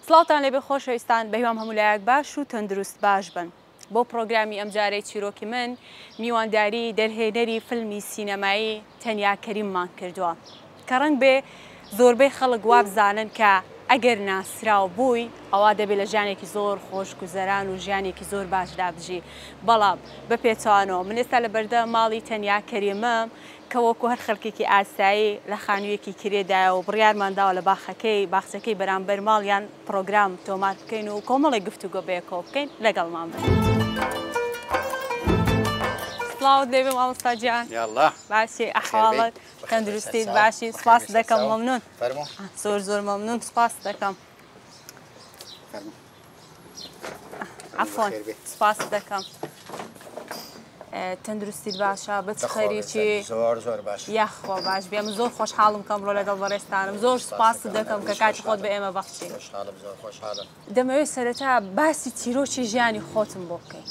سڵاوتان لێبێ خۆشەویستان بەهیوام هەموو لایەک باش و تەندروست باش بن. بۆ پرۆگرامی ئەمجارەی چیرۆکی من میوانداری دەرهێنەری فیلمی سینەمایی تەنیا کەریممان کردووە کە ڕەنگ بێ زۆربەی خەڵک وا بزانن کە ئەگەر ناسراو بووی ئەوا دەبێت لە ژیانێکی زۆر خۆشگوزەران و ژیانێکی زۆر باشدا بژی. بەڵام بە پێچوانەوە من ئێستا لە بەردە ماڵی تەنیا کەریمەم کە وەکو هەر خەڵکێکی ئاسایی لە خانوویەکی کرێدایە و بڕیارمانداوە لە باخچەکەی بەرامبەر ماڵیان پرۆگرام تۆمات بکەین و کۆمەڵی گفتوگۆ بەیەکەوە بکەین لەگەڵمان بن. سڵاوت لێبێ مامۆستا گیان. یاڵڵا باشی ئەحواڵت تەندروستیت باشی سوپاس دەکەم مەمنون. زۆر مەمنون سوپاس دەکەم. عەفوان سوپاس دەکەم. تەندروستیت باشە بەچ خەریکی زۆر باش یاخوا باش بێم زۆر خۆشحاڵم کەم ڕۆ لەگەڵ بەڕێستانم زۆر سوپاس دەکەم کە کاتی خۆت بە ئێمە بەخشی. دەمەوێت سەرەتا باسی چیرۆکی ژیانی خۆتم بۆ بکەین.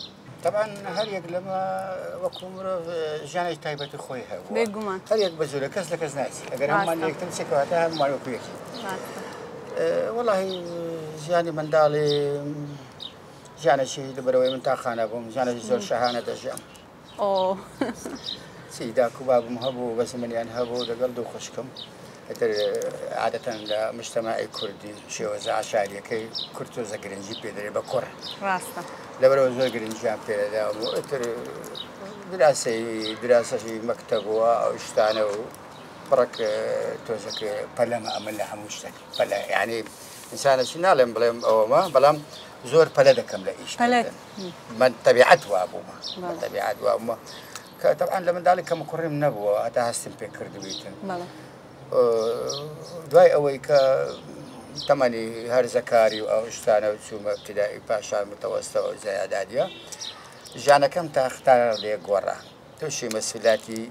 طبعا هەر یەک لەمە وەکو مرۆڤ ژیانێکی تایبەتی خۆی هەبوو بێگومان هەر یەک بە زۆرە کەس لە کەس ناچی ئەگەر هەموومان یەکتر چێکەواتە هەموومان وەکو یەکی. وەڵاهی ژیانی منداڵی ژیانێکی لەبەرەوەی من تاخانە بووم ژیانێکی زۆر شەهانە دەژیام. چی داک و بابم هەبوو بەس منیان هەبوو لەگەڵ دوو خوشکم ئەتر عادەتەن لە مجتەماعی کوردی شێوەزە عاشاریەکەی کورد تۆزە گرنگی پێدەرێ بە کوڕ ڕاستە لەبەرەوە زۆر گرنگیان پێدەدا بوو ئەتر دراسەی مەکتەبەوە ئەو شتانە و بڕک تۆزەکە پەلەمە ئەمن لە هەموو شتێک پەلە یعنی ئینسانەکی ناڵێم بڵێم ئەوەمە بەڵام زۆر پەلە دەکەم لە ئیش من تەبیعەت وا بوومە تەبیعەت وا بوومە کە طبعا لە منداڵی کەم کوڕیم نەبووە هەتا هەستم پێ کردویتن دوای ئەوەی کە تەمەنی هەرزەکاری و ئەو شتانە و چوومە ابتدایی پاشان متەوەستەوە و زەیادادیە ژیانەکەم تا اختار لێ گۆڕا تووشی مەسئولیاتی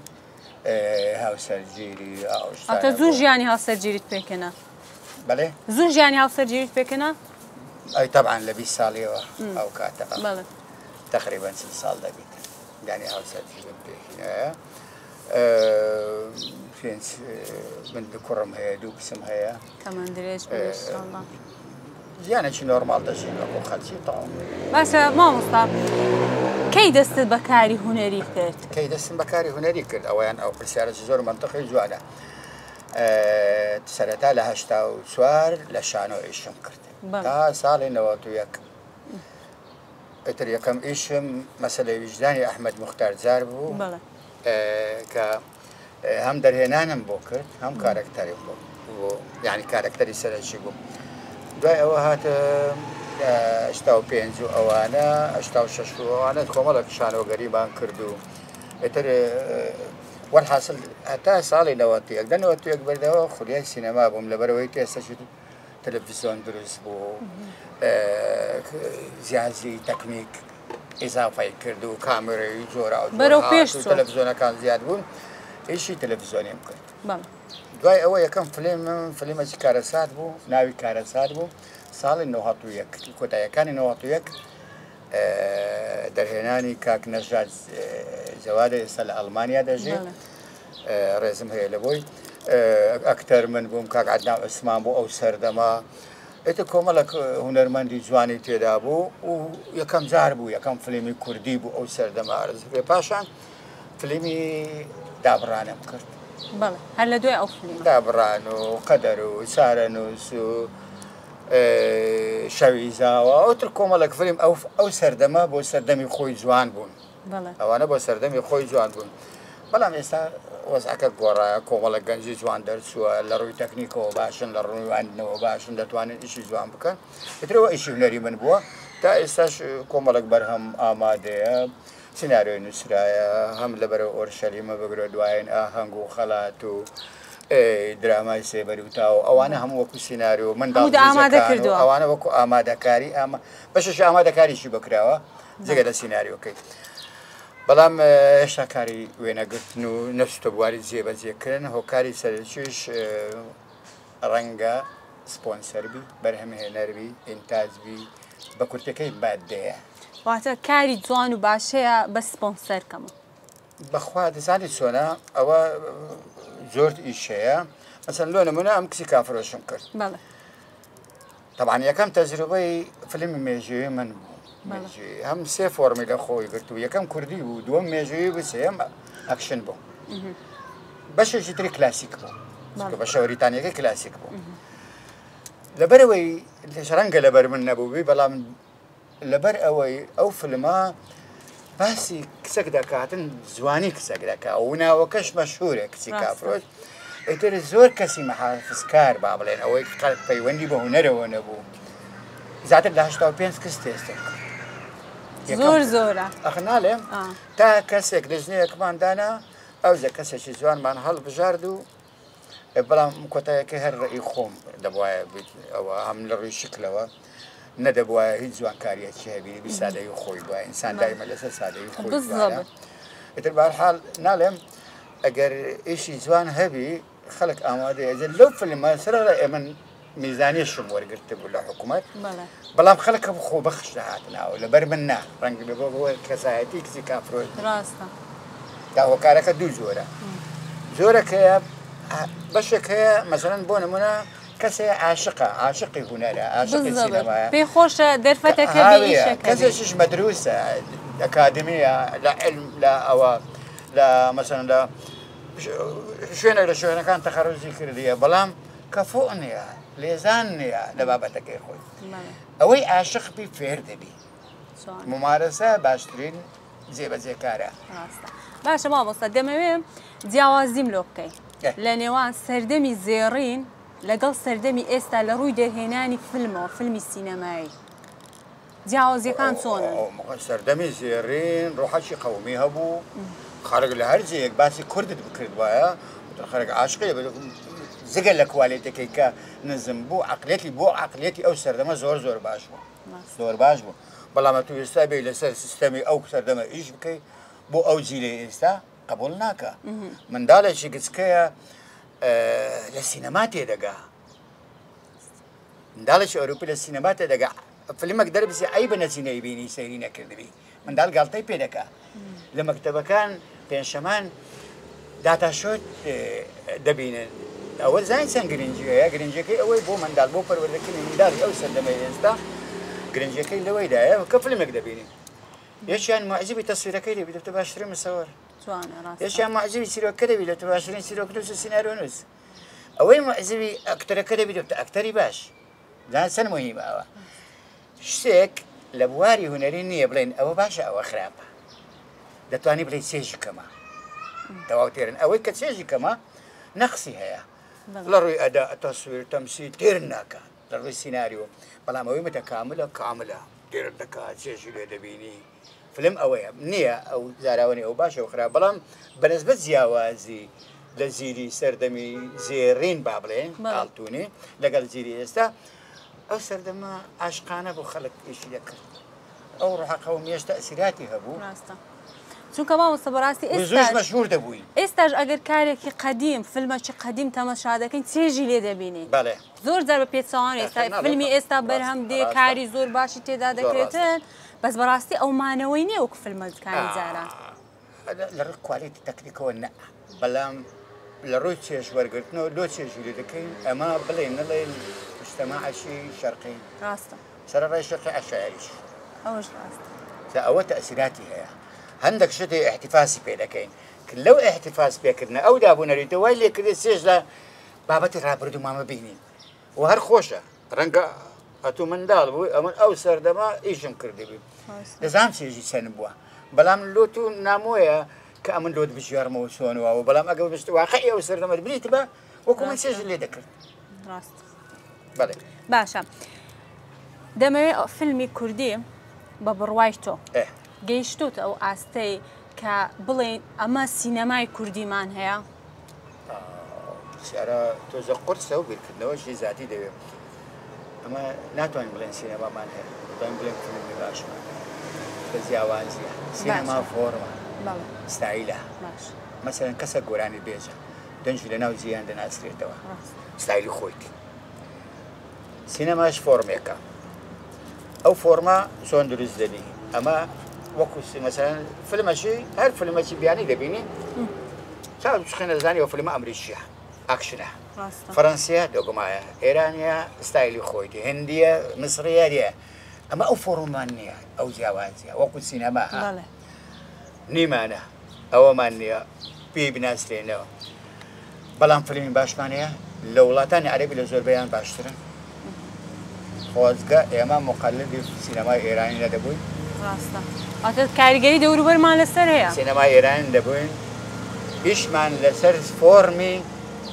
هاوسەرگیری ئەو شتانە ئەتە زوو ژیانی هاوسەرگیریت پێکەنا بەڵێ زوو ژیانی هاوسەرگیریت پێکەنا ئەی طبعا لە 20 ساڵیەوە ئەو کاتەقە تقریبا 30 ساڵ دەبیت یعنی هاوسەرگیرم پێکینایە من کوڕم هەیە دوو کچم هەیە تەمەن درێژ ژیانێکی نۆرماڵ دەژین بۆ خەڵکی تەواو. باشە مامۆستا کەی دەستت بەکاری هونەری کرد؟ کەی دەستم بەکاری هونەری کرد ئەویان ئەو پرسیارەی زۆر منتەقی جوانە. سەرەتا لە 84 لە شانۆ ئیشم کرد تا ساڵی 91 ئەتر یەکەم ئیشم مەسەلەی وجدانی ئەحمەد موختارجار بوو کە هەم دەرهێنانم بۆ کرد هەم کارەکتەریم بوو یعنی کارەکتەری سەرەکی بوو. دوای ئەوە هاتە 85 و ئەوانە 86 ئەوانە کۆمەڵێک شانۆگەریمان کرد و ئەتر وەرحاصل هەتا ساڵی 91 بەردەوە خولیای سینەما بووم لەبەرەوەی ئێستاش تەلەڤیزیۆن دروست بوو زیازی تەکنیک ئیزافای کرد و کامێرەی زۆر بەرەو پێش تەلەڤیزیۆنەکان زیاد بوون ئیشی تەلەڤیزیۆنیم کرد. دوای ئەوە یەکەم فلیمەکی کارەسات بوو ناوی کارەسات بوو ساڵی 91 کۆتاییەکانی 91 دەرهێنانی کاک نەژاد جەوادە ئێستا لە ئەڵمانیا دەژێت ڕێزم هەیە لە بۆی ئەکتەر من بووم کاک عەدنان عوسمان بوو ئەو سەردەما ئێتر کۆمەڵێک هونەرمەندی جوانی تێدا بوو و یەکەم جار بوو یەکەم فلیمی کوردی بوو ئەو سەردەما ئەرزێ پاشان فلیمی دابڕانم کرد. بەڵێ هەر لە دوای ئەو فلیمە دابڕان و قەدەر و سارەنووس و شەوی زاوە ئەوتر کۆمەڵێک فلیم ئەو سەردەما بۆ سەردەمی خۆی جوان بوون ئەوانە بۆ سەردەمی خۆی جوان بوون. بەڵام ئێستا وەزعەکە گۆڕایە کۆمەڵێک گەنجی جوان دەرچووە لە ڕووی تەکنیکەوە باشن لە ڕووی واندنەوە باشن دەتوانن ئیشی جوان بکەن ئێترەوە ئیشی هونەری من بووە تا ئێستاش کۆمەڵێک بەرهەم ئامادەیە سیناریۆی نووسرایە هەم لەبەرەوە ئۆرشەلیمە بگرە دوایین ئاهەنگ و خەڵات و درامای سێبەری و تاوە ئەوانە هەموو وەکو سیناریۆ ئەوانە وەکو ئامادەکاری بەشش ئامادەکاریشی بکراوە جگە لە سیناریۆکەی. بەڵام هێشتا کاری وێنەگرتن و نەچتە بواری جێبەجێکردن هۆکاری سەرچیش ڕەنگە سپۆنسەربی بەرهەمهێنەربی ئینتاجبی بە کورتەکەی باددەیە واتە کاری جوان و باشەیە بە سپۆنسەرکەمە بەخوا دەزانی چۆنە ئەوە زۆر ئیشەیە مەسەن لۆ نمونە ئەم کچی کافرۆشم کرد طبعا يكم تجربة فيلم ميجي من ميجي هم سي فورميلا خوي قلتو يكم كردي ودوم ميجي بس هم اكشن بو باش يجري كلاسيك بو باش بريطانيا كلاسيك بو لبروي شرنقه لبر من ابوبي بلا لبر اوي او فيلما بس كسكدا كاتن زواني كسكدا كاونا وكش مشهوره كسيكا فروش اتر زور كسي محافظ كار بابلين اوي قال بيوندي بهنر ونبو زاد داشتو بينس كستيستك زورا اخنا لهم تا كسك دزني كمان دانا او زي كسش زوان من هل بجاردو بلا مكوتا كهر يخوم دبوا او هم لري شكلوا ندبوا هيد زوان كاريا شهبي بساده يخوي با انسان دائما لسه ساده يخوي بالضبط اتر بحال نالم اگر شيء زوان هبي خلق اماده اذا لو فيلم سرر من ميزانيه شمور قلت بقول حكومات بلا خلق بخو بخش هاتنا ولا برمنا رنج بيبو كسايتي كسي كافرو راستا دا هو كارك دو زورا زورا كيا بشك هي مثلا بون منا كسي عاشقي هنا عاشق السينما بيخوش درفتك بيشك كسي مدروسه اكاديميه لا علم لا او لا مثلا لا شو كان تخرجي كرديه بلام كفؤني ليزاني لبابتك يا اخوي اوي عاشق بي فرد بي ممارسه باشترين زي كاره باشا ما مصدمه جیاوازیم لۆ بکەی لە نێوان سەردەمی زێڕین لەگەڵ سەردەمی ئێستا لە ڕووی دەرهێنانی فیلمەوە فیلمی سینەمایی جیاوازیەکان چۆنن؟ سەردەمی زێڕین ڕۆحەکی قەومی هەبوو خەڵک لە هەر جێیەک باسی کوردت بکرد وایە خەڵک عاشقی زگە لە کوالێتەکەی کە نزم بوو عەقلێتی بۆ عەقلێتی ئەو سەردەمە زۆر باش بوو زۆر باش بوو بەڵام تو ئێستا بێ لەسەر سیستەمی ئەو سەردەمە ئیش بکەی بۆ ئەو جیلەی ئێستا قبول ناکە منداڵێکی گچکەیە لە سینەما تێدەگا منداڵێکی ئەوروپی لە سینەما تێدەگا فیلمێک دەربسی ئەی بە نەچینەی بینی سەیری نەکردبی منداڵ گاڵتەی پێ دەکا لە مەکتەبەکان پێنجشەمان داتاشۆت دەبینن ئەوە زای چەند گرنگیەیە گرنگیەکەی ئەوەی بۆ منداڵ بۆ پەروەردەکردنی منداڵی ئەو سەردەمەی ئێستا گرنگیەکەی لەوەیدایە کە فیلمێک دەبینی یەکیان معجبی تەسویرەکەی دەبی دەبتە باشترین مصور یەکیان معجبی چیرۆکەکە دەبی دەبتە باشترین چیرۆکنووس و سیناریۆنووس ئەوەی معجبی ئەکتەرەکە دەبی دەبتە ئەکتەری باش زان چەند مهمە ئەوە شتێک لە بواری هونەری نییە بڵێن ئەوە باشە ئەوە خراپە دەتوانی بڵێ چێژی کەمە تەواوتێرن ئەوەی کە چێژی کەمە نەقسی هەیە لە ڕووی ئەدا تەسویر تەمسی تێر ناکە لە ڕووی سیناریۆ بەڵام ئەوەی متەکاملە کاملە تێر دەکات چێژی لێ دەبینی فلم ئەوەیە نییە ئەو زاراوەنی ئەو باشە و خراپ بەڵام بەنسبەت جیاوازی لە زیری سەردەمی زێڕین با بڵێن ئاڵتوونی لەگەڵ زیری ئێستا ئەو سەردەمە عاشقانە بۆ خەڵک ئیشی دەکرد ئەو ڕۆحە قەومیەش تەئسیراتی هەبوو چونکە مامۆستا بەڕاستی زۆر مەشهوور دەبووی ئێستاش ئەگەر کارێکی قەدیم فیلمێکی قەدیم تەماشا دەکەین چێژی لێ دەبینی زۆر جار بە پێچەوان ئێستا فیلمی ئێستا بەرهەم دێ کاری زۆر باشی تێدا دەکرێتن بەس بەڕاستی ئەو مانەوەی نییە وەکو فیلمەکانی جاران لە ڕووی کوالیتی تەکنیکەوە نە بەڵام لە ڕووی چێژ وەرگرتنەوە لۆ چێژی لێ دەکەین ئەمە بڵێن نەڵێن مجتەماعەشی شەرقی ڕاستە سەرەڕای شەرقی عەشایریش ئەوەش ڕاستە ئەوە تەئسیراتی هەیە هەندێک شتێ احتیفاسی پێ دەکەین لەو احتیفاس پێکردنە ئەو دابوونەریتە وای لێکردێ سێژ لە بابەتی ڕابردوومانمە بینین و هەر خۆشە ڕەنگە هەتوو منداڵ بووی ئەمن ئەو سەردەما ئیشم کردبی دەزانم چێژی چەند بووە بەڵام لۆت و نامۆیە کە ئەمن لۆت بژێڕمەوە چۆنەوە بەڵام ئەگەر بشت واقعی ئەو سەردەمە بریت بە وەکو من چێژ لێ دەکرد ڕاست بەڵێ باشە دەمەوێت فیلمی کوردی بە بڕوای تۆ گەیشتوت ئەو ئاستەی کە بڵێن ئەمە سینەمای کوردیمان هەیە تۆزە قورسە و بیرکردنەوەشی زیاتی دەوێت ئەمە ناتوانین بڵێن سینەمامان هەیە دەتوانین بڵێن فیلمی باشمان بە جیاوازیە سینەما فۆرمە ستایلە مەسەڵەن کەسە گۆرانی بێژە دەنجی لە ناو جیهان دەناسرێتەوە ستایلی خۆیتی سینەماش فۆرمێکە ئەو فۆرمە چۆن دروست دەبی ئەمە وەکو مەسەڵەن فیلمەشی هەر فیلمێکی بیانی دەبینی تا بخێنە زانی ئەو فیلمە ئەمریکیە ئاکشنە فرنسية دوغمايا إيرانية ستايلي خويتي هندية مصرية دي أما أو فورمانية أو جوازية وقت سينما نيمانة أو مانية بي بناس لينو بلام فيلم باش مانية لولاتاني عربي لزور بيان باشترن خوزقا إمام مقلد في سينما إيراني لدبوي راستا أعتقد كاريجري دوربر ما لسر هي سينما إيراني لدبوين إيش مان لسر فورمي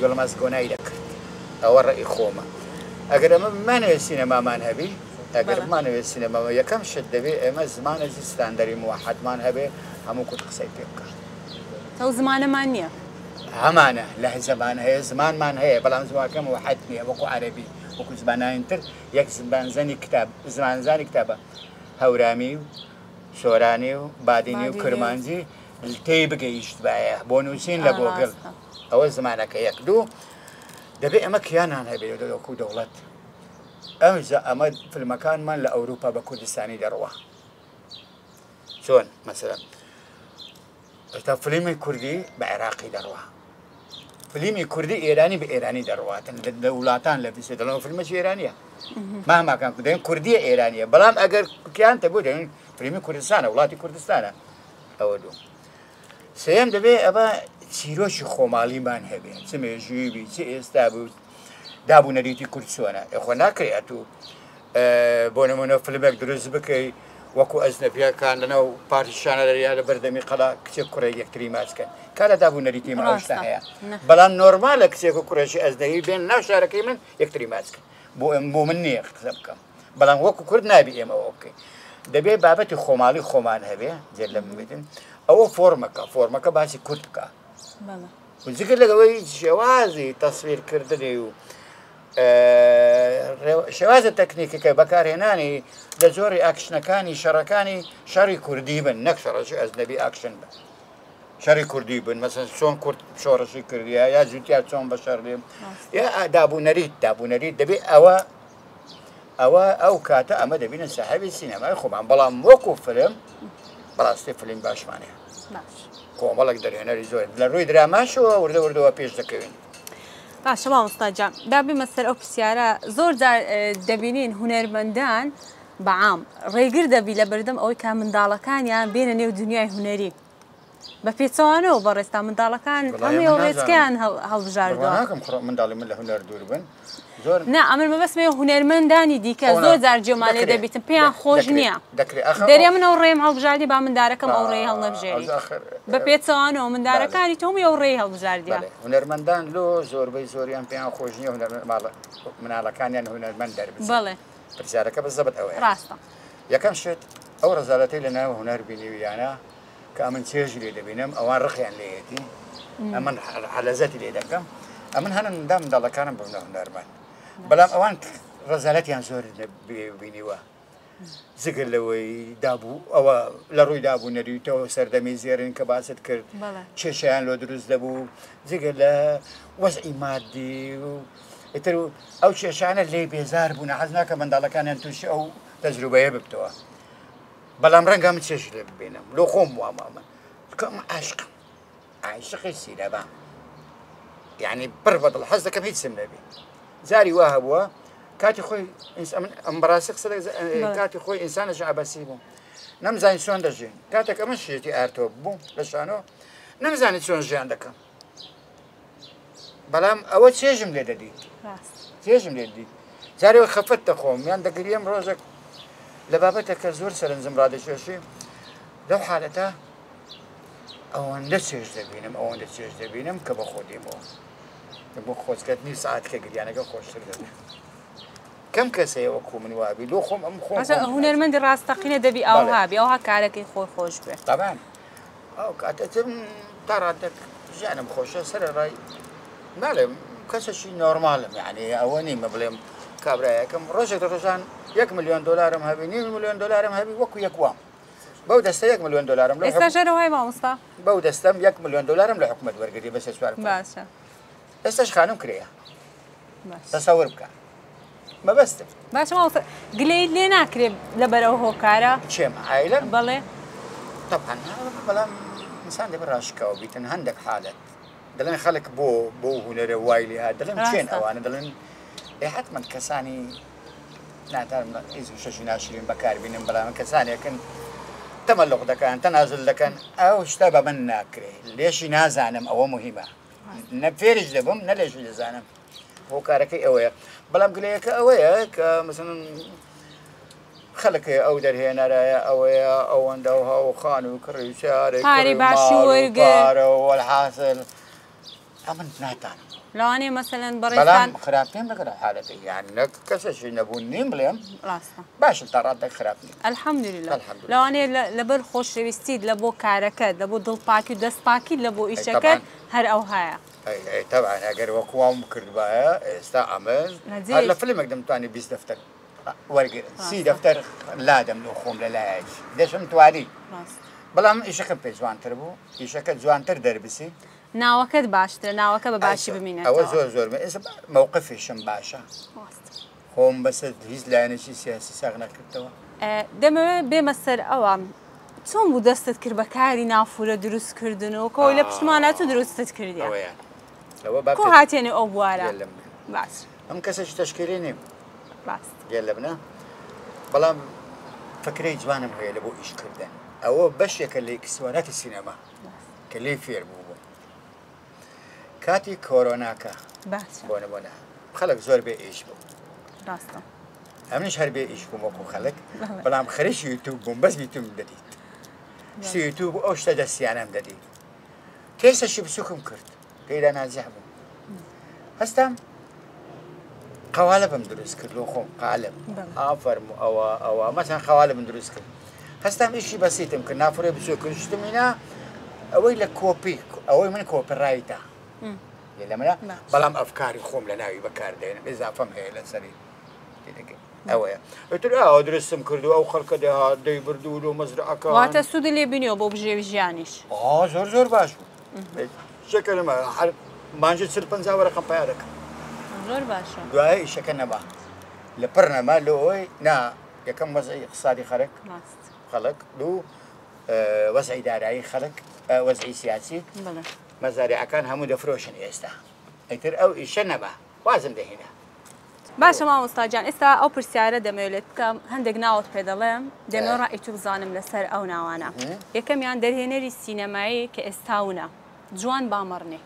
يقول مسكونة يدك أو رأي خوما أقدر ما نوي السينما ما نهبي أقدر ما نوي السينما ما يكم شد بي أما زمان زي ستاندري موحد ما نهبي همو كنت قصيت بيك تو زمان مانية همانة له زمان هي زمان ما هي بلام زمان كم وحدني وكو عربي وكو زمان انتر يك زمان زاني كتاب زمان زاني كتابه هورامي شوراني وباديني وكرمانجي التيب جيش تبعه بونوسين لجوجل أو زمانك يكدو دبي أما كيان هاي بيدو دولت أما في المكان ما لأوروبا بكردستاني دروا شون مثلا فيلم كردي بعراقي دروا فيلم كردي إيراني بإيراني دروا دولتان لبيس دلهم فيلم إيرانية مهما كان كدين كردية إيرانية بلام أجر كيان تبودين فيلم كردستان أولادي كردستان أودو سيم دبي أبا سيروش خومالي من هبي سمي جيبي سي استابو دابو نريتي كردسونا إخوانا كرياتو بونمونا فيلمك دروز بكي وكو أجنبيا كان لنا بارتيشان ريال بردمي قلا كتير كوري يكتري ماسكن كان دابو نريتي ما أوشتها بلان نورمال كتير كوريشي أجنبي بين ناشاركي من يكتري ماسكن بو مني اختبكم بلان وكو كرد نابي إما أوكي دبي بابتي خومالي خومان هبي جل مبتن أو فورمك باسي كردك بله وذكر لقوي شوازي تصوير كردني شواز التكنيكي كبكار هناني دزوري أكشن كاني شركاني شري كردي بن نكسر شيء أجنبي أكشن شري كردي بن مثلا شون كرد شورشي كردي يا زوجي شون بشر ليم يا دابو نريد دبي أو كاتا أما دبينا صاحب السينما يخوم بلا موقف فيلم بلا فيلم باش معناها كومالك در هنا ريزور لروي دراماش وردو بيش دكوين باش ما مستجاب دابي مثل أو بسيارة زور دار دبينين هنرمندان بعام ريجر دبي لبردم أو كان من دالكان يعني بين نيو دنيا هنري بفيتوانو برستا من دالكان هم يوريت كان هالجاردو هناكم خرق من دالي من لهنر دوربن زور نعم أمر ما بس ميو هنرمنداني ديك زور دار جمالي دبيتم بيان خوجنيا دريا من أوريم هالجاردي با من داركم أوري هالنفجري بفيتوانو من داركاني توم يوري هالجاردي هنرمندان لو زور بي زوريان بيان خوجنيا من على كان يعني هنرمندار بله برسالك بالضبط أوي راستا يا كم شت أو رزالتي لنا وهنر بيني ويانا كأمن سيجري لبينم أوان رخيان ليتي أمن على ذاتي ليدكم أمن هنا ندام دالله كانم بمنا هنرمان بلام أوان رزالتي عن زور بيني وا زقر لوي دابو أو لروي دابو نريتو سردمي زيرين كباسط كرد شيشان لو دروز دابو زقر لا وضعي مادي يترو أو شيشان اللي بيزار بونا حزناك من دالله كان ينتوش أو تجربة يبتوا بلام رنجا متشيش بينهم لو خوم واماما كم عاشق السينما يعني بربط الحظ كم هيت سمنا بي زاري واهبوا كاتي خوي انسان امبراسك كاتي خوي انسان شعب سيبو نمزاني شلون دجين كاتك امشيتي ارتو بو لشانو نمزاني شلون جي عندك بلام اول شيء جمله ددي دي زاري خفت خوم يعني دق اليوم روزك لبابتك زور سرن زمرادي شوشي لو حالته او ندسيج دبينم كبخودي مو خوش كتني ساعات كقل يعني خوش ترد كم كسي وكو من وابي لو خم ام خم عشان هنرمند راس تقينا دبي او هابي او هكارك خوش به طبعا او كاتتم تردك جانم خوش سر راي مالم كسر شيء نورمال يعني اوني مبلم كابرايا كم رجان $1 مليون هم هبي $2 مليون هم هبي وكو يكوام بودستا $1 مليون لو استاجروا هاي ما مصطفى بودستا $1 مليون لحكومة ورقدي بس سؤال باشا استاش خانم كريا تصور بك ما بس باشا ما وصل قليل لينا كريب لبره هو كارا شيم عائلة بلى طبعا بلا انسان دي براشكا وبيتن عندك حالة دلن خلق بو هنر وايلي هذا دلن شين أوانه دلن حتما كساني نعتبر إذا شو ناشرين بكار بينهم بلا من كساني لكن تملق دكان تنازل دكان أو اشتبه من ناكره ليش نازعنم أو مهمة نفيرج لبهم نليش لزعنم هو كاركي أويا بلا مقوليك أويا كمثلا خلك أو در هنا رايا أويا أو عندها وخانو كريشاري قاري باشورق والحاصل أمن ناتان لو أنا مثلا بريستان بلام خرابتين بقدر حالتي يعني كسش نبونين بليم راستا باش الطراد خرابتين الحمد لله لو أنا لبر خوش ويستيد لبو كاركات لبو دل باكي دست باكي لبو إيشكات هر أو هاي أي طبعا أجر وقوام كربايا استعمل هلا فيلم قدم تاني بيس دفتر ورقة سي دفتر لا دم نخوم لا إيش ليش متوالي بلام إيشك بيجوان تربو إيشك جوان تر دربسي ناوكت باشتر ناوكت بباشي بمينة أو زور ما إذا موقفي شن باشا هم بس هيز لانه شيء سياسي ساغنا كتوا دم بمسر أوام توم بدست كربكاري نافورة دروس كردنو كويل بشماناتو دروس تكرديا أويا لو باب كو هاتيني أبوارا بس هم كسش تشكيليني بس يلبنا بلام فكري جوانم هي لبو إيش كردن أو بش يكلي كسوانات السينما كلي فير بو كاتي كوروناكا بس بونا خلق زور بي إيش بو راستا همنش هربي إيش بو ماكو خلق بلام خريش يوتيوب بوم بس يوتيوب جديد سي يوتيوب أوش تدس يعني جديد كيس الشيء بسوكم كرت كيدا نازح بو هستم قوالب مدرس كرلو خوم قالب آفر أو مثلا قوالب مدرس كر هستم إشي بسيط يمكن نافوري بسوكر شتمينا أوي لكوبي أوي من كوبي رايتا يلمنا بلام أفكاري خوم لناوي بكار دينا إذا فهم هي لسري أويا ترى أدرسهم كردو أو خلق ده دي بردولو مزرعة كان وقت السود اللي بيني وبو بجي جانيش زور باشو شكل ما مانجت سلبنزا ورقم بيادك زور باشو دعاء شكل نبا لبرنا ما لوي نا يكم وضعي اقتصادي خلق لو وضعي دارعي خلق وضعي سياسي مزارع كان همو دفروشن يستا ايتر او يشنبه وازم ده هنا باشا ما مستاجان استا او برسيارة دميولت كم هندق ناوت بيدالهم دميو رأيتو بزانم لسر او ناوانا يكم يان درهنري السينمائي كاستاونا جوان بامرني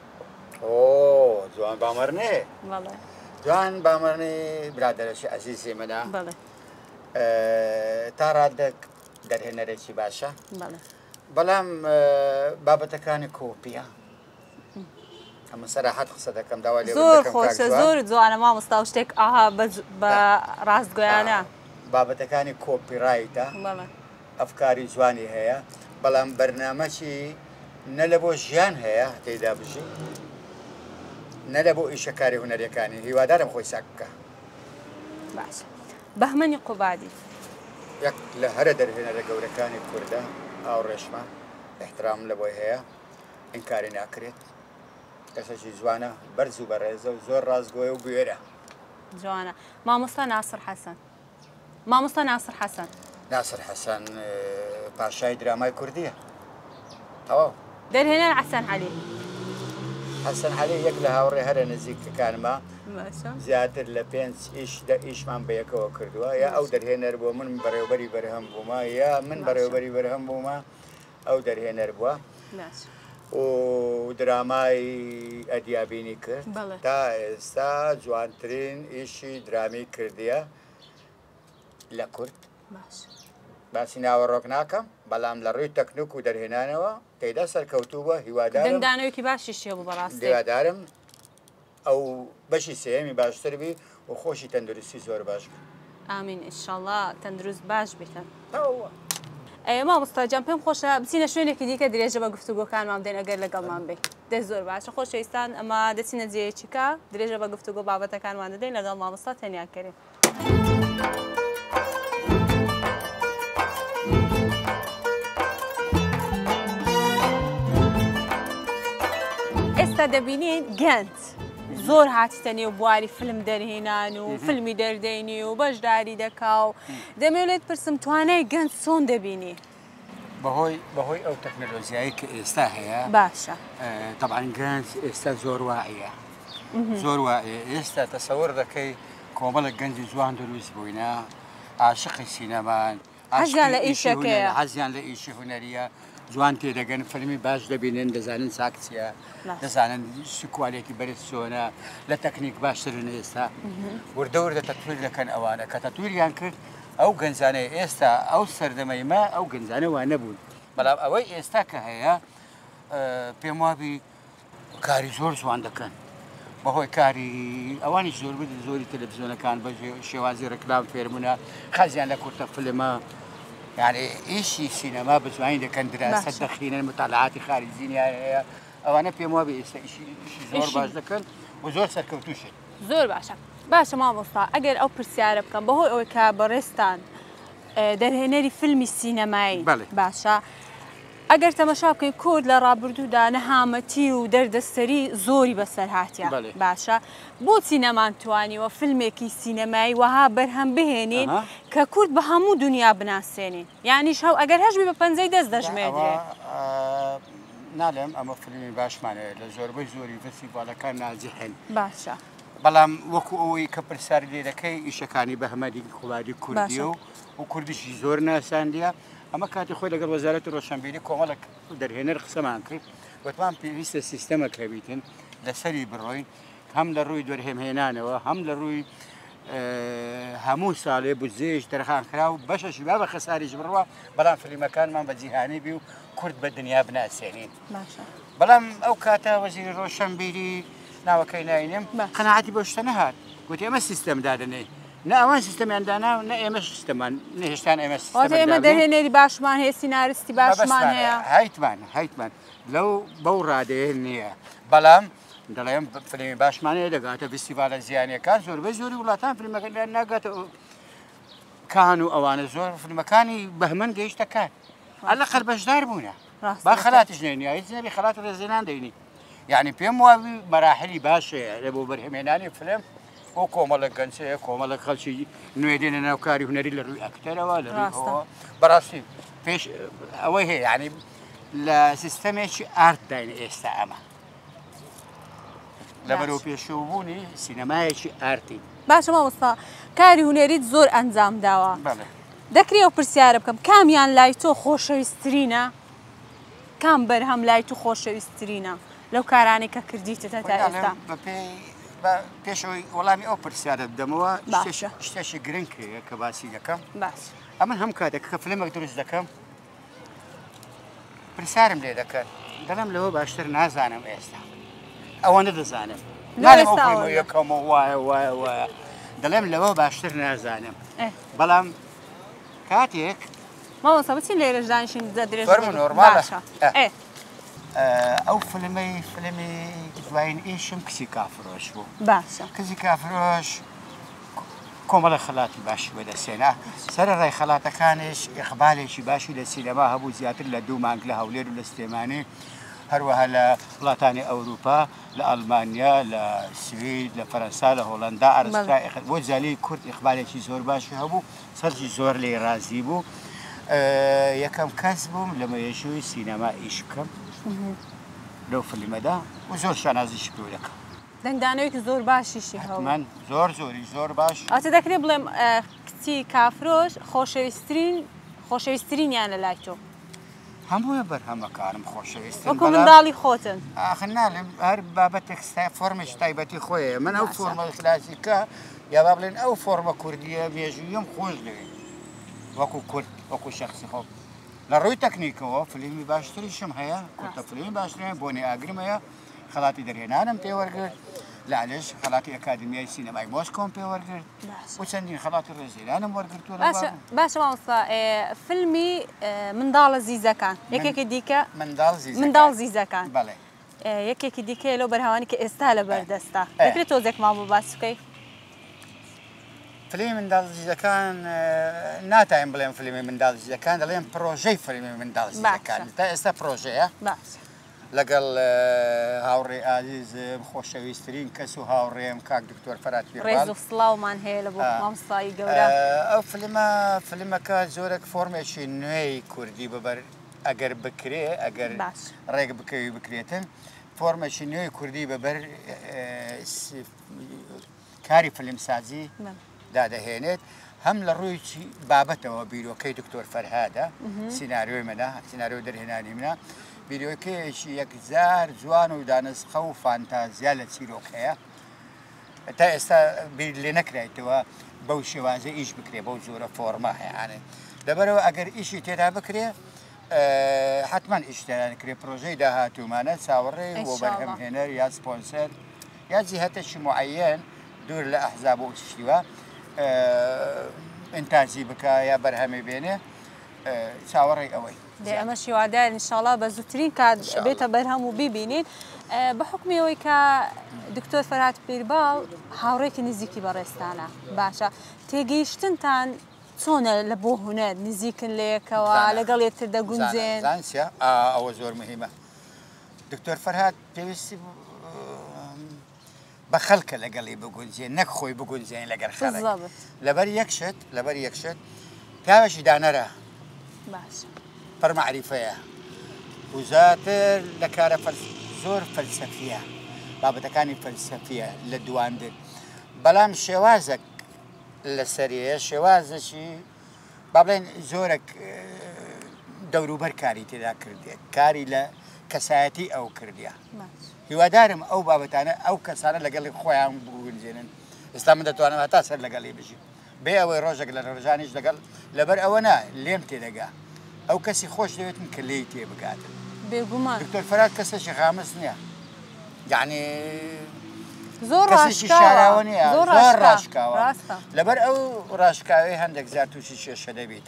جوان بامرني والله جوان بامرني برادرش عزيزي منا بله تارادك درهنري شي باشا بله بلام بابتكاني كوبيا أما صراحة قصدك كم دوالي زور خوش زور أنا ما مستوشتك براس جوانا بابتكاني كوبي رايتا بله أفكاري جواني هي بلام برنامجي نلبو جيان هي تيدا بجي نلبو إيشكاري هنري كاني هو دارم خوي سكة باشا بهمني قبادي يك لهردر هنا رجوري كاني كردا أو رشمة احترام لبوي هي إنكاري ناكريت كسشي جوانا برزو برزو زور راس قوي وبيرة جوانا ما مصطفى ناصر حسن ناصر حسن باشاي دراماي كردية أوه در هنا حسن علي يقلها وري هذا نزيك كان ما ماشا زيادة لبينس إيش من بيك وكردوا يا أو در هنا ربوا من بريوبري برهم بوما يا من بريوبري برهم بوما أو در هنا ربوا ماشي ودراماي أديابيني كرد تا استا جوانترين إيشي درامي كردية لكرد ماشي بس ناوروكناكم بلام لروي تكنيك ودر هنانوا تيدا سركوتوبة هوادارم دندانو كي باش الشيء براستي هوادارم أو بشي سيمي باش تربي وخوشي تندرسي زور باش آمين إن شاء الله تندرس باش بيتم هو ما مستاجم بهم خوشة بسينا شوية كدي كدري جبا قفتو كان ما بدين أقل لقل ما بي ده زور باش خوشة إستان أما دسينا زي شيكا دري جبا قفتو بابتا كان ما بدين لقل ما مستات هنيا كريم دەبینین گەنج زۆر هاتیتەنێ و بواری فیلم دەرهێنان و فیلمی دەردەینی و بەشداری دەکا و دەمەوێت پرسم توانای گەنج چۆن دەبینی؟ بەهۆی ئەو تەکنۆلۆژیایی کە ئێستا هەیە باشە طبعاً گەنج ئێستا زۆر واعیە زۆر واعیە ئێستا تەسەوەر دەکەی کۆمەڵێک گەنجی جوان دروست بووینە عاشقی سینەمان حەزیان لە ئیشەکەیە حەزیان لە ئیشی هونەریە جوان تێدەگەن فەرمی باش دەبینن دەزانن چاکچیە دەزانن سکوالێکی بەرز چۆنە لە تەکنیک باشترن ئێستا وردە وردە تەتویر دەکەن ئەوانە کە تەتویریان کرد ئەو گەنجانەی ئێستا ئەو سەردەمەیما ئەو گەنجانە وا نەبوون بەڵام ئەوەی ئێستا کە هەیە پێم وابی کاری زۆر جوان دەکەن بەهۆی کاری ئەوانی زۆر زۆری تەلەڤیزیۆنەکان بە شێوازی ڕکلام فێرمونە خەزیان لە کورتە فلمە يعني إيشي سينما بس ما عندك كان دراسات دخيلة المطالعات خارجية هي أنا في موابي إيش زور باش ذكر وزور سركوتوشة زور باشا ما مصطفى أجر أو برسيارة بكم بهو أو كبرستان درهنري فيلم السينمائي باشا أجر تماشاكي كود لرابردو دا نهامتي ودردستري زوري بسر هاتيا باشا بو سينما تواني وفيلمكي سينمائي وها برهم بهنين ككورد بهمو دنيا بناسيني يعني شو أجر هجبي ببنزي دز دجميدري نعلم أما فيلمي باش معناه لزور بزوري فيستيفال كان ناجحين باشا بلام وكو أوي كبرسار لي لكي إشكاني بهمدي خلادي كرديو وكردش زور ناسانديا أما كانت خوي لقى وزارة الروشنبيلي كومالك درهنر خصمان كري وتمام بيست السيستم كبيتن لسري بروين هم للروي درهم هنانه وهم للروي همو ساله بوزيج ترخان كراو باش شباب خسارج بروا بلام في المكان ما بجيهاني بيو كرد بالدنيا بناء سنين ماشا بلام أو كاتا وزير الروشنبيلي ناو كيناينم قناعتي بوشتنهات قلت يا ما السيستم دادني نا ما سيستم عندنا نا إما سيستم نهشتان إما سيستم وهذا إما دهني باشمان هي سيناريستي باشمان هي هايتمان لو بورادة هنية بلام دلهم فيلم باشمان هي لقاته فيستيفال زيانة كان زور بزوري ولا تام في المكان لأن لقاته كانوا أوان زور في المكان بهمن جيش تكان على الأقل باش داربونا بخلات جنين يا إذا بخلات الزينان ديني يعني بيموا مراحل باشة لبو برهميناني فيلم وكومالك جنسية كومالك خلشي نويدين أنا وكاري هنري للروي أكتر ولا هو براسي فيش أوه يعني لا سيستمش أرت دين إستعمة لبرو بيشوفوني سينمايش أرتي باش ما وصل كاري هنري زور أنظام دوا بله ذكري أو برسيارة بكم كم يان لايتو خوش يسترينا كم برهم لايتو خوش يسترينا لو كاراني ككرديت تتا بيشوي والله مي أوبر سيارة بدموها اشتاش جرينك كباسي دكم بس أما هم كذا كفيلم درس دكم برسارم ليه دكان دلهم له باشتر نازانم إستا أو أنا دزانم لا أوفي يكم واي دلهم له باشتر نازانم بلام كاتيك ما وصلتين ليه رجعانشين زادري فرم نورمال أو فيلمي جوين إيشم كسي كافروش بو باشا كسي كافروش كومل خلاتي باش ودا سنة سر راي خلاته كانش إقبالي شي باشي للسينما هبو زيادة لدو مانك لها وليد الاستيماني هروها لبلاطاني أوروبا لألمانيا للسويد لفرنسا لهولندا أرسطا وزالي كرد إقبالي شي زور باشي هبو سرجي زور لي رازي بو يكم كسبهم لما يشوي سينما إيشكم لو في المدى وزور شانازي شبيو لك دنگدانەوەیەکی زۆر باشیشی هەوە من زۆر باش ئەوتە دەکرێت بڵێم کچی کافرۆش خۆشەویستترینیان لە لای تۆ هەموویە بەرهەمەکانم خۆشەویستن وەکو منداڵی خۆتن ئاخناڵم هەر بابەتێک فۆرمش تایبەتی خۆیە من ئەو فۆرمە کلاسیکە یا با بڵێن ئەو فۆرمە کوردیە مێژوویەم خۆش لەوێ وەکو کورد وەکو شەخسی خۆ لە ڕووی تەکنیکەوە فیلمی باشتریشم هەیە کورتە فیلمی باشترین بۆنی ئاگرم هەیە خەڵاتی دەرهێنانم پێ وەرگرت لەعلێش خەڵاتی ئەکادمیای سینەمای مۆسکۆم پێ وەرگرت و چەندین خەڵاتی ڕێزیرانم وەرگرتووە باشە مامۆستا فیلمی منداڵە زیزەکان یەکێکی دیکە منداڵ زیزەکان بەڵێ یەکێکی دیکە لەو بەرهەوانی کە ئێستا لە بەردەستە دەکرێت تۆزێکمان بۆ باس بکەی فیلمی منداڵ زیزەکان ناتایم بڵێم فیلمی منداڵ زیزەکان دەڵێن پرۆژەی فیلمی منداڵ زیزەکان تا ئێستا پرۆژەیە لەگەڵ هاوڕێ ئازیزم خۆشەویستترین کەس و هاوڕێم کاک دکتۆر فەرات ڕێز و سڵاومان هەیە لە بۆ مامۆستایی گەورە ئەو فیلمەکە زۆرێک فۆرمێکی نوێی کوردی ببەر ئەگەر بکرێ ئەگەر ڕێک بکەوی بکرێتن فۆرمەشی نوێی کوردی بەبەر کاری فیلمسازی دادەهێنێت هەم لە ڕووی بابەتەوە بیرۆکەی دکتۆر فەرهادە سیناریۆی منە سیناریۆ دەرهێنانی منە بیرۆکەیەکی یەکجار جوان و دانسخە و فانتازیا لە چیرۆکەیە تا ئێستا بیر لێ نەکرایتەوە بەو شێوازە ئیش بکرێ بەو جۆرە فۆرمە هەیەانێ لەبەرەوە ئەگەر ئیشی تێدا بکرێ حتمما ئیشتیانکرێ پرۆژەی داهاتوومانە چاوەڕێ بۆ بەرهەمهێنەر یا سپۆنسەر یا جیهەتێکی معەیەن دوور لە ئەحزاب و شتیوە ئینتاجی بکە یا بەرهەمێ بێنێ چاوەڕێی ئەوەی ئەمە شیوادار ئینشاڵڵا بە زووترین کات بێتە بەرهەم و بیبینین بە حکمەوەی کە دکتۆر فەرهاد پیرباو هاوڕێکی نزیکی بەڕێستانە باشە تێگەیشتنتان چۆنە لە بۆ هونەر نزیکن لەیەکەوە لەگەڵ یەکتر دەگونجێن ئەوە زۆر مهمە دکتۆر فەرهاد پێویستی بە خەڵکە لەگەڵی بگونجێن نەک خۆی بگونجێن لەگەر خەڵک لەبەر یەکشت پیاوێکی دانەرە پڕ مەعریفەیە وزاتر لە کارە زۆر فەلسەفیە بابەتەکانی فەلسەفیە لە دواندن بەڵام شێوازێک لەسەریە شێوازەشی با بڵێن زۆرێک دەوروبەر کاری تێدا کردێت کاری لە کەسایەتی ئەو کردیە هیوادارم ئەو بابەتانە ئەو کەسانە لەگەڵی خۆیان بگونجێنن ئێستا من دەتوانم هەتا سەر لەگەڵی بژیم بێ ئەوەی ڕۆژێک لە ڕۆژانیش لەگەڵ لەبەر ئەوە نا لێم تێدەگا ئەو کەسی خۆش دەوێتن کە لێی تێ بگاتن بێگومان دکتۆر فەرهاد کەسێکی خامس نییە یعنی زۆر شاراوە نییە زۆر ڕاشکاوە لەبەر ئەو ڕاشکاوی هەندێک زار تووشی کێشە دەبیت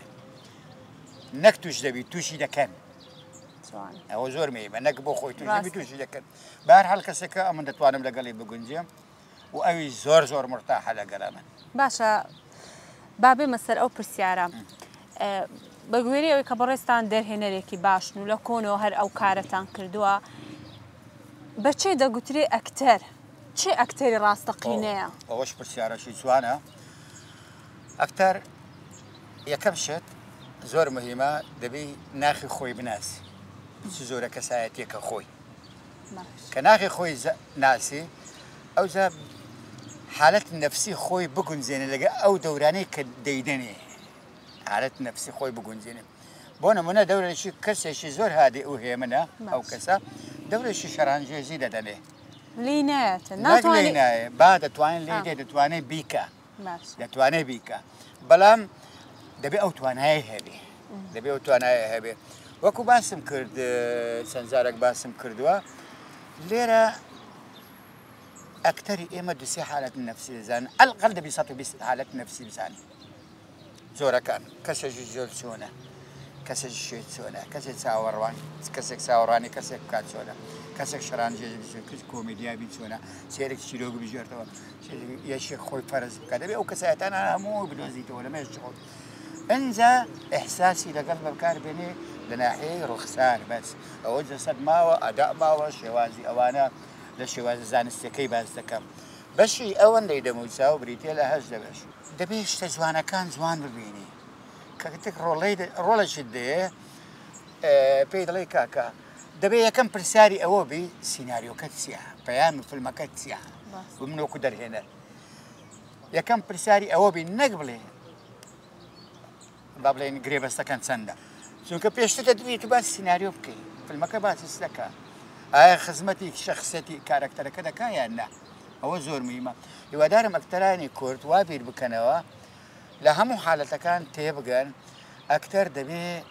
نەک توش دەبیت تووشی دەکەن ئەوە زۆر مهمە نەک بۆ خۆی تووشی دەکەن بەهەرحاڵ کەسێکە ئەمن دەتوانم لەگەڵی بگونجێم و ئەوی زۆر مرتاحە لەگەڵە من باشە با بێمە سەر ئەو پرسیارە بە گوێرەی ئەوەی کە بەڕێستان دەرهێنەرێکی باشن و لە کۆنەوە هەر ئەو کارەتان کردووە بەچێ دەگوترێ ئەکتەر چێ ئەکتەری ڕاستەقینەیە ئەوەش پرسیارەشی جوانە ئەکتەر یەکەم شت زۆر مهمە دەبی ناخی خۆی بناسی زۆرە کەسایەتێکە خۆی کە ناخی خۆی ناسی ئەوجا حالەت نەفسی خۆی بگونجێنێ لەگە ئەو دەورانەی کە دەیدەنێ حالەت نەفسی خۆی بگونجێنێ بۆ نمونە دەورێکی کەسێکی زۆر هادی ئەو هەیە منە ئەو کەسە دەورێکی شەرانجێزی دەدەنێ لی نایەتە نایە با دەتوانێت لێ دێ دەتوانێت بیکە دەتوانێت بیکە بەڵام دەبێت ئەو توانایە هەبێ دەبێت ئەو توانایە هەبێ وەکو باسم کرد چەند جارێک باسم کردووە لێرە ئەکتەری ئێمە دووسێ حالەت نەفسی دەزانن ئەلقەل دەبی 120 حالەت نەفسی بزانین زۆرەکان کەسێکی زۆر چۆنە کەسێکی شێت چۆنە کەسێک چاوەڕوان کەسێک چاوەڕانی کەسێک بکات چۆنە کەسێک شەرانجێژی بچێت کەس کۆمێدیابی چۆنە سێرێک چیرۆک بژێرتەوە یەشێک خۆی فەرز بکات دەبێت ئەو کەسایەتانە هەموو بدۆزیتەوە لە مێژ خۆت ئەنجا ئەحساسی لەگەڵ بەکار بێنێ لە ناحیەی ڕوخسار بەس ئەوە جەسەد ماوە ئەدا ماوە شێوازی ئەوانە لە شێوازی زانستیەکەی باز دەکەم بەشی ئەوەندەی دەموچا و بریتێ لە هەش دەبێش دەبێت شتە جوانەکان جوان ببینی کەتێک ڕۆڵێکت دێ پێی دەڵێ کاکە دەبێت یەکەم پرسیاری ئەوە بی سیناریۆکەت چییە پەیامی فیلمەکەت چییە منۆکو دەرهێنەر یەکەم پرسیاری ئەوە بی نەک بڵێ با بڵێن گرێبەستەکان چەندە چونکە پێشتر دەبێت باسی سیناریۆ بکەیت فیلمەکە باسی دەکات ئایا خزمەتی شەخصەتی کارکتەرەکە دەکات یان نا ئەوە زۆر مهمە هیوادارم ئەکتەرانی کورد وا بیر بکەنەوە لە هەموو حالەتەکان تێبگەن ئەکتەر دەبێت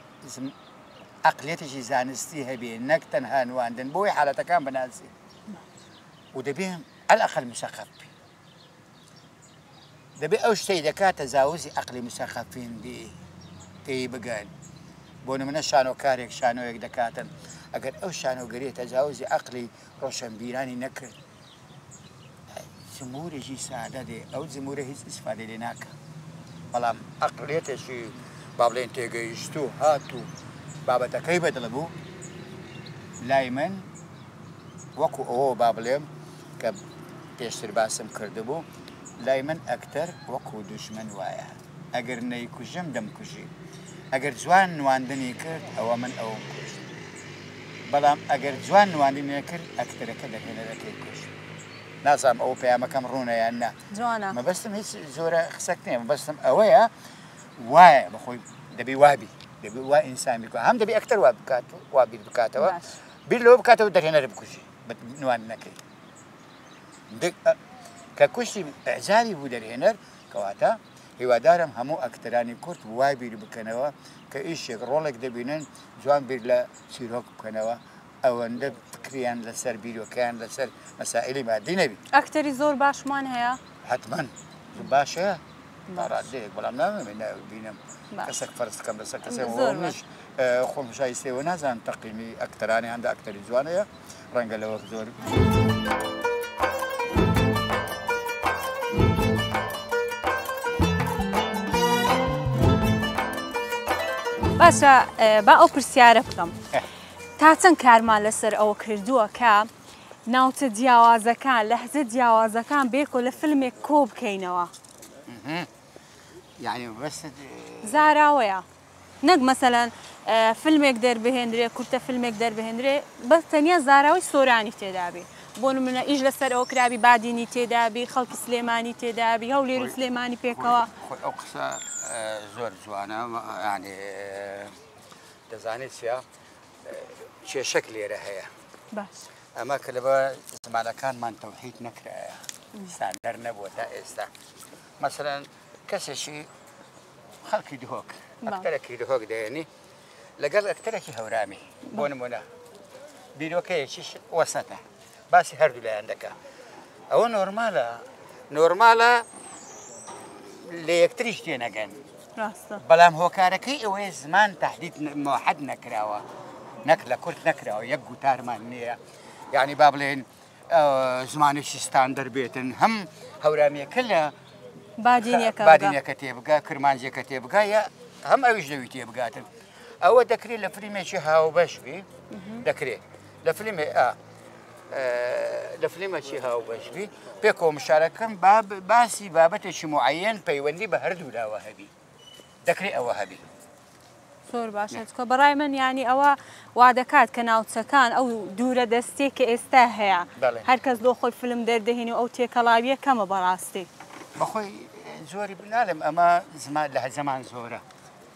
عقلێتێکی زانستی هەبێ نەک تەنها نواندن بۆی حالەتەکان بناسی و دەبێت ئەلئەقل مسەقف بێ دەبێت ئەو شتەی دەکات تەجاوزی عقلی مسەقفین بێ تێی بگەن بۆ نمونە شانۆکارێک شانۆیەک دەکاتن ئەگەر ئەو شانۆگەریە تەجاوزی عقلی ڕۆشنبیرانی نەکرد جمهورێکی سادە دێ ئەو جمهورە هیچ ئیسفادە لێ ناکە بەڵام عقلێتێکی با بڵێن تێگەیشت و هاتوو بابەتەکەی بەدڵ بوو لای من وەکو ئەوە با بڵێم کە پێشتر باسم کردبوو لای من ئەکتەر وەکو دوژمن وایە ئەگەر نەیکوژم دەمکوژی ئەگەر جوان نواندنی کرد ئەوە من ئەوم کوشت بەڵام ئەگەر جوان نواندنی کرد ئەکتەرەکە دەهێنەرەکەی کوشت نازانم ئەو پەیامەکەم ڕوونەیان نا جوانە مەبەستم هیچ زۆرە قسەک نییە مەبەستم ئەوەیە وایە بەخۆی دەبی وابی دەبی وا ئینسان بیکە هەم دەبی ئەکتەر وا بکات وا بیر بکاتەوە بیر لەوە بکاتەوە دەهێنەرە بکوژی بە نواندنەکەی کە کوشتی ئەعجابی بوو دەرهێنەر کەواتە هیوادارم هەموو ئەکتەرانی کورد وای بیر بکەنەوە کە ئیشێک ڕۆڵێک دەبینن جوان بیر لە چیرۆک بکەنەوە ئەوەندە فکریان لەسەر بیرۆکەیان لەسەر مەسائلی مادی نەبی ئەکتەری زۆر باشمان هەیە حتمما باشە ڕادەیەک بەڵام نامێنە بینم کەسێک فەرستکەم لەسەر کەسێک خۆم شایستەوە نازانم تەقیمی ئەکتەرانی هەندە ئەکتەری جوانەیە ڕەنگە لەوە زۆر باشە با ئەو پرسیارە بکەم تا چەند کارمان لەسەر ئەوە کردووە کە ناوچە جیاوازەکان لەهجە جیاوازەکان بێکۆ لە فیلمێک کۆ بکەینەوە یعنی بەس زاراوەیە نەک مەسەلەن فیلمێک دەربهێنرێ کورتە فیلمێک دەربهێنرێ بەس تەنیا زاراوی سۆرانی تێدابێ بۆ نمونە ئیش لەسەر ئەوە کرابی بادینی تێدابی خەڵکی سلێمانی تێدابی هەولێر و سلێمانی پێکەوە ئەو قسە زۆر جوانە ینی دەزانێت چیا کێشەک لێرە هەیە باش ئەمە کە لەبە زمانەکانمان تەوحید نەکرایە ستاندەر نەبووە تا ئێستا مەسەلەن کەسێکی خەڵکی دهۆک ئەکتەرێکی دهۆک دێنی لەگەڵ ئەکتەرێکی هەورامی بۆ نمونە بیرۆکەیەکیش وەسەتە باسی هەردوو لایەن دەکا ئەوە نۆرمالە لە یەکتریش تێنەگەن بەڵام هۆکارەکەی ئەوەیە زمان تهدید موحد نەکراوە نەک لە کورد نەکراوە یەک گوتارمان نییە یعنی با بڵێن زمانێکی ستاندەر بێتن هەم هەورامیەکە لە بادینیەکە تێبگا کرمانجیەکە تێبگا یا هەم ئەویش دەوی تێبگاتن ئەوە دەکرێت لە فلیمێکی هاوبەش بی دەکرێت لە فلیمێکی هاوبەش بی پێکەوە مشارەکەم باسی بابەتێکی معەیەن پەیوەندی بە هەردوو لاوە هەبی دەکرێت ئەوە هەبی زۆر باشە کە بەڕای من ینی ئەوە وا دەکات کە ناوچەکان ئەو دوورە دەستێک کە ئێستا هەیە هەرکەس لۆ خۆی فلم دەردەهێنی ئەو تێکەڵاویە کەمە بەڕاستی بەخۆی زۆری بنالم ئەمە لە زەمان زۆرە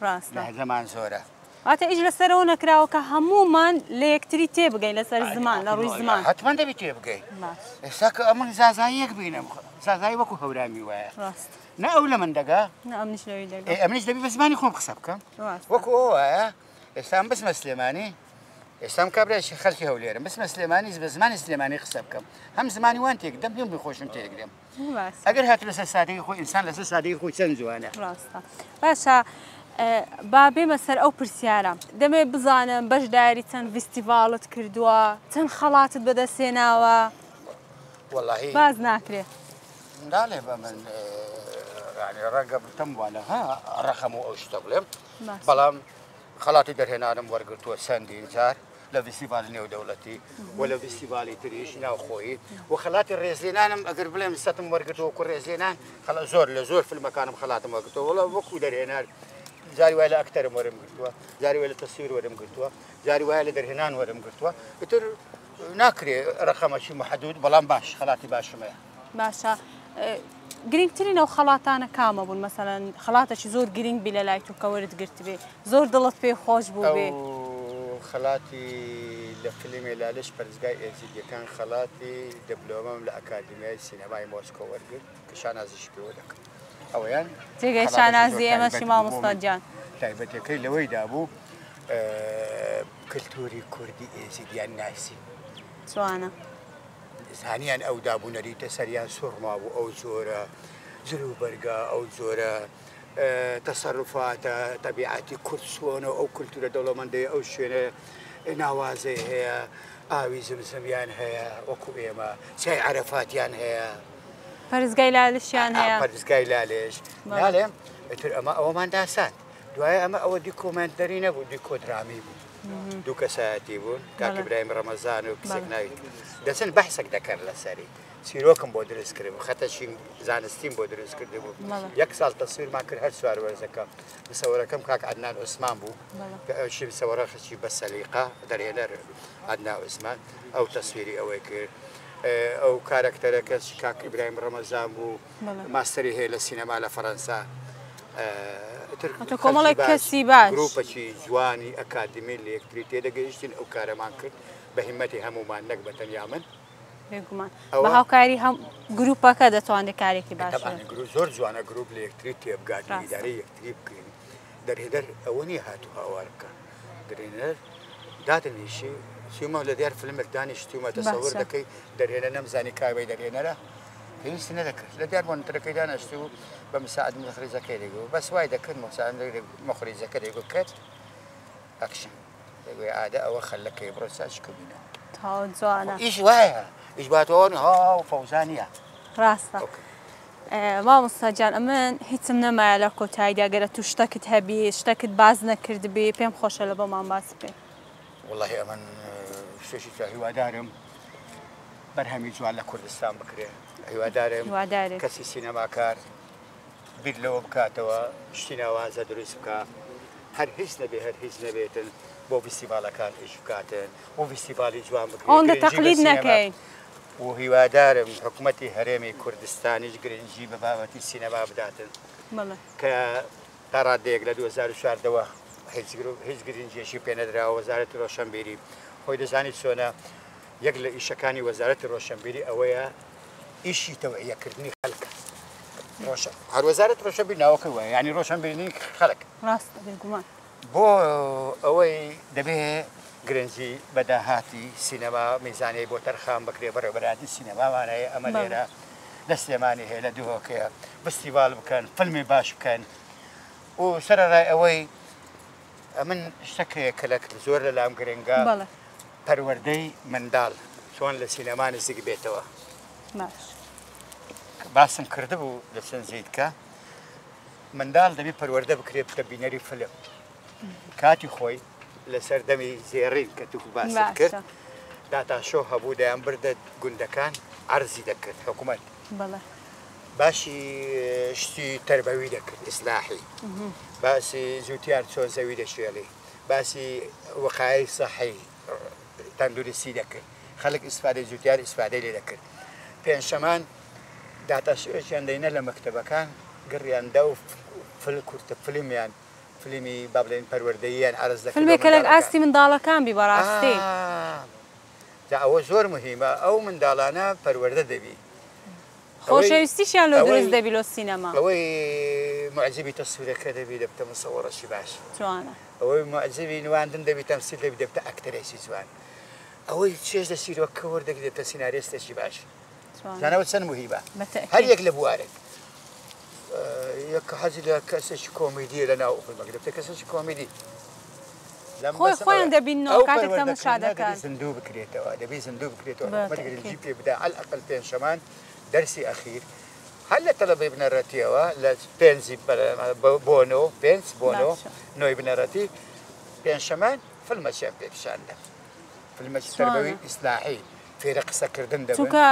ڕاستە زەمان زۆرە واتە ئیش لەسەرەوە نەکراوە کە هەمومان لە یەکتری تێبگەین لەسەر زمان لە ڕووی زمان حتمما دەبی تێبگەین ئێستا کە ئەمن زازاییەک بینم زازایی وەکو هەورامی وایە نە ئەو لە من دەگا ئەمنیش دەبی بە زمانی خۆم قسە بکەم وەکو ئەو وایە ئێستام بسمە سلێمانی ئێستام کابراایشی خەڵکی هەولێرم بسمە سلێمانی بە زمانی سلێمانی قسە بکەم هەم زمانی وان تێک دەم پێم بخۆشم تێگرێم ئەگەر هات لەسەر سادەی خۆی ئینسان لەسەر سادەی خۆی چەند جوانە ڕاستە باشە با بێمە سەر ئەو پرسیارە دەمێ بزانم بەشداری چەند فیستیڤالت کردووە چەند خەڵاتت بەدەستێناوە وەڵاهی باز ناکرێت ناڵێ بە من ڕەنگە بتەم وانە ڕەخەم و ئەو شتە بڵێم بەڵام خەڵاتی دەرهێنانم وەرگرتووە چەندین جار لە فیستیڤال نێودەوڵەتی و لە فیستیڤالی تریش ناوخۆیی و خەڵاتی ڕێزلێنانم ئەگەر بڵێم سەتم وەرگرتەوە کو ڕێزلێنان زۆر لە زۆر فیلمەکانم خەڵاتم وەرگرتەوە وەڵا وەکو دەرهێنار جاری وای لە ئەکتەرم وەرم گرتووە جاری وای لە تەسویر وەرم گرتووە جاری وایە لە دەرهێنان وەرم گرتووە ئیتر ناکرێ ڕەخەمەکی محدود بەڵام باش خەڵاتی باشمەیە باشە گرنگترین ئەو خەڵاتانە کامە بوون مەسەلەن خەڵاتێکی زۆر گرنگ بی لە لای تو کە وەرت گرت بێ زۆر دڵت پێ خۆش بوو بێ خەڵاتی لە فیلمی لالش پەرزگای ئێزیدیەکان خەڵاتی دبلۆمەم لە ئەکادمیای سینەمای مۆسکۆ وەرگرت کە شانازیش پێوە دەکەم ئەوەیان جێگەی شانازی ئێمەشی مامۆستا گیان تایبەتەکەی لەوەیدا بوو کللتوری کوردی ئێزیدیان ناسی جوانە زانیان ئەو دابوونەریتە سەریان سوڕما بوو ئەو زۆرە جلوبەرگە ئەو زۆرە تەسەڕفاتە تەبیعەتی کورد سوۆنە ئەو کولتورە دەوڵەمەندەیە ئەو شوێنە ناوازەی هەیە ئاوی زمزەمیان هەیە وەکو ئێمە چای عەرەفاتیان هەیە پەرزگای لالشیان هەیە پەرزگای لالش ناڵێم ئیتر ئەمە ئەوەمان داسان دوایە ئەمە ئەوە دیکۆمەنتەری نەبوو دیکۆدرامی بوو دوو کەسایەتی بوون کاک ئیبراهیم ڕەمەزان و کچێک ناوی دەچن بەحسێک دەکەن لەسەری چیرۆکم بۆ دروست کردم خەتەشی زانستیم بۆ دروست کرده بوو یەک ساڵ تەسویرمان کرد هەر سوار وەرزەکە مسەوەرەکەم کاک عەدنان عوسمان بوو ئەوشی مسەوەرەخەکی بە سەلیقە دەرهێنەر عەدنان عوسمان ئەو تەسویری ئەوەی کرد ئەو کارەکتەرەکەش کاک ئیبراهیم ڕەمەزان بوو ماستەری هەیە لە سینەما لە فەڕەنسا کۆمەڵێک کەسی باش گروپەکی جوانی ئەکادمی لە یەکتری تێدەگەیشتین ئەو کارەمان کرد بە هیمەتی هەمومان نەک بە تەنیا من بێگومان بە هاوکاری هەم گروپەکە دەتوانێت کارێکی باش زۆر جوانە گروپ لە یەکتری تێبگات ئیدارەی یەکتری بکەین دەرهێدەر ئەوە نیە هاتوو هاوار بکە درێنەر دادنیشی چیمە لە دیار فیلمێک دانیشتیمە تەسەوور دەکەی دەرهێنە نەمزانی کاوەی دەرهێنەرە پێویستی نەدەکرد لە دیار مۆنتەرەکەی دانیشتی و بە مساعد مخرجەکەی دەیگو بەس وای دەکرد مخرجەکە دەیگو کەت ئەکشن دەگوی ئادە ئەوە خەلەکەی بڕۆ ساشکە بینە تا جوانە ئیش وایە ئیش باتەوە هاو فەوزانیە ڕاستە مامۆستا جان ئەمن هیچم نەمایە لە کۆتاییدا گەرە تو شتەکت هەبی شتەکت باز نەکردبێ پێم خۆشە لە بۆمان باس بێ والله ئەمن شتێکی هیوادارم بەرهەمی جوان لە کوردستان بکرێ هیوادارم کەسی سینەماکار بیر لەوە بکاتەوە شتی ناوازە دروست بکە هەر هیچ نەبێ هەر هیچ نەبێتن بۆ فیستیڤالەکان ئیش بکاتن بۆ فیستیڤالی جوان بکرێن ئەوەندە تەقلید نەکەین و هیوادارم حکوومەتی هەرێمی کوردستانیش گرنگی بە بابەتی سینەما بداتن کە تا ڕادەیەک لە 2014ەوە هیچ گرنجێکی پێ نەدراوە وەزارەتی ڕۆشنبیری خۆی دەزانیت چۆنە یەک لە ئیشەکانی وەزارەتی ڕۆشنبیری ئەوەیە ئیشی تەوعیەکردنی خەڵکە هەر وەزارەتی ڕۆشنبیری ناوەکە وایە یعنی ڕۆشنبیرنی خەڵک ڕاستە بێگومان بۆ ئەوەی دەبێ گرنگی بەداهاتی سینەما میزانەی بۆ تەرخان بکرێ بەڕێوەبەراتی سینەماوانەیە ئەمە لێرە لە سلێمانی هەیە لە دووهۆکەیە فستیڤال بکەن فیلمی باش بکەن و سەرەڕای ئەوەی من شتێکەیە کە لە زۆر لە لام گرنگە پەروەردەی منداڵ چۆن لە سینەما نزیک بێتەوە باسم کردبوو لە چەند زەیدکە منداڵ دەبێت پەروەردە بکرێت بکە بینەری فلم کاتی خۆی لە سەردەمی زێڕین کە توو باست کرد داتاشۆ هەبوو دەیان بردە گوندەکان عەرزی دەکرد حکوومەت باشی شتی تەربەوی دەکرد ئیسلاحی باسی زووتیار چۆن زەوی دەشێڵی باسی وەقایعی سەحی تەندروستی دەکرد خەڵک ئیسفادەی زووتیار ئیسفادەی لێ دەکرد پێنجشەمان داتاشۆیان دەینە لە مەکتەبەکان گڕیاندا و کورتە فلیمیان فیلمی با بڵێن پەروەردەییان عەرز دەکرد فیلمێکە لە ئاستی منداڵەکان بی بەڕاستی ئەوە زۆر مهمە ئەو منداڵانە پەروەردە دەبی خۆشەویستیشیان لە دروست دەبی لە سینەما ئەوەی معجبی تەسویرەکە دەبی دەبتە مصەوەڕەشی باش جوانە ئەوەی معجبی نواندن دەبی تەمسیل دەبی دەبتە ئەکتەرێکی جوان ئەوەی چێژ دە سیرۆکە وەردەگری دەبتە سیناریستێکی باش زانەوە چەند مهمە هەر یەک لە بوارێک یەک حەزی لە کەسێکی کۆمیدیە لە ناو فیلمەکە دەبتە کەسێکی کۆمیدی خۆیان دەبینەوە کاتێک تەماشا دەکەن زیندوو بکرێتەوە دەبی زیندوو بکرێتەوە گرنگی پێ بدا ئەلئەقل پێنجشەمان دەرسی ئەخیر هەر لە تەلەبەی بنەڕەتیەوە لە پێنجی بۆنۆ پێنج بۆنۆ نۆی بنەڕەتی پێنجشەمان فیلمەکیان پێپیشاندە فیلمێکی تەربەوی ئیسلاحی فێرە قسەکردن دەبێت چونکە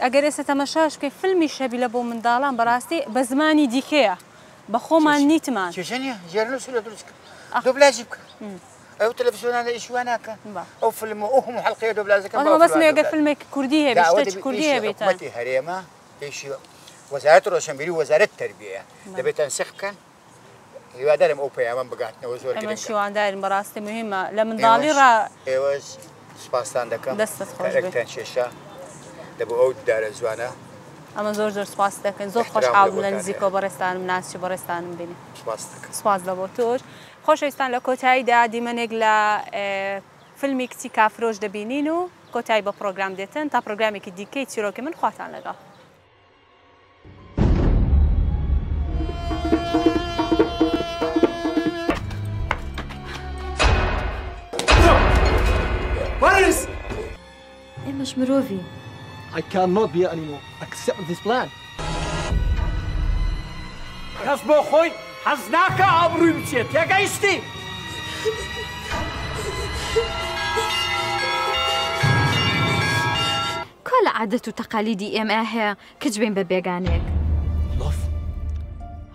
ئەگەر ئێستا تەماشاش بکەی فیلمی شەبی لە بۆ منداڵان بەڕاستی بە زمانی دیکەیە بە خۆمان نیتمان کێشەنیە ژێرنووس لە دروست کرد دوبلاژی بکە ئەو تەلەڤیزیۆنانە ئیشوان ناکەن ئەو فیلم و هەموو حەڵقەیە دوبلازەکە بەس ئەگەر فیلمێکی کوردی هەبێت شتێکی کوردی هەبێت حکوومەتی هەرێمە ئیشی وەزارەتی ڕۆشنبیری وەزارەت تەربیەیە دەبێت تەنسیخ بکەن هیوادارم ئەو پەیامەم بگاتنەوە زۆر ئەمە شیواندارین بەڕاستی مهمە لە منداڵی ڕا ئێوەش سپاسان دەکەم کارێکتان کێشە دەبوو ئەو دارە جوانە ئەمە زۆر زۆر سپاس دەکەن زۆر خۆشحاڵ بووم لە نزیکەوە بەڕێستانم ناچی بەڕێستانم بینی سپاس لە بۆ تۆش خۆشەویستان لە کۆتاییدا دیمەنێک لە فیلمی کچی کافرۆش دەبینین و کۆتایی بە پرۆگرام دێتن تا پرۆگرامێکی دیکەی چیرۆکی من خواتان لەگەڵ ئێمەش مرۆڤین. I cannot be anymore. Accept this plan. کەس بۆ خۆی حەز ناکە ئابڕووی بچێت تێگەیشتی؟ لە عادەت و تەقالیدی ئێمە هەیە کە جبین بە بێگانێک. Love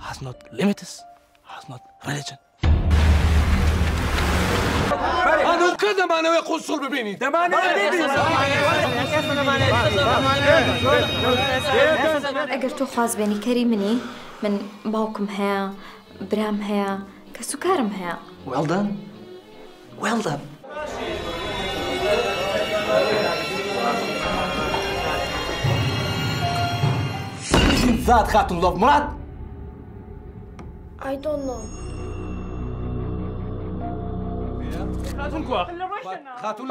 has not limits, has not religion. أنا كذا ما نوي قصور ببيني ئەگەر تۆ خوازبێنی کەری منی من باوکم هەیە برام هەیە کە سوکارم هەیە. Well done. Well done. ذات خاتم لوف مراد I don't know. خاتم كوا خاتم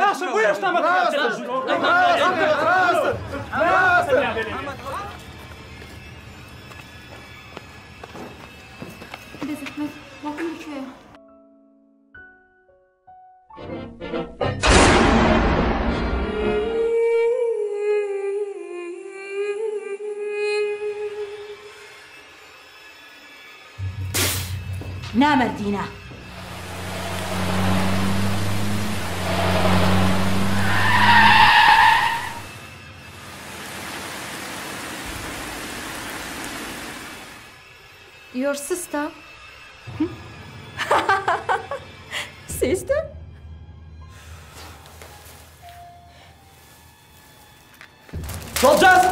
نامردینە. Your sister? Sister? Soldiers!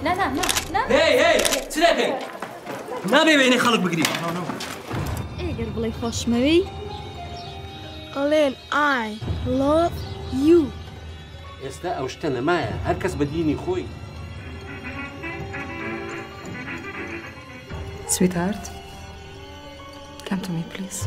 لا لا لا لا. هي سلاكي نابي بيني خلق بقري. ئێگەر بڵێ خۆشمەوی Alen, I love you. ئێستا ئەو شتە نەمایە هەر کەس بە دینی خۆی. Sweetheart, come to me, please.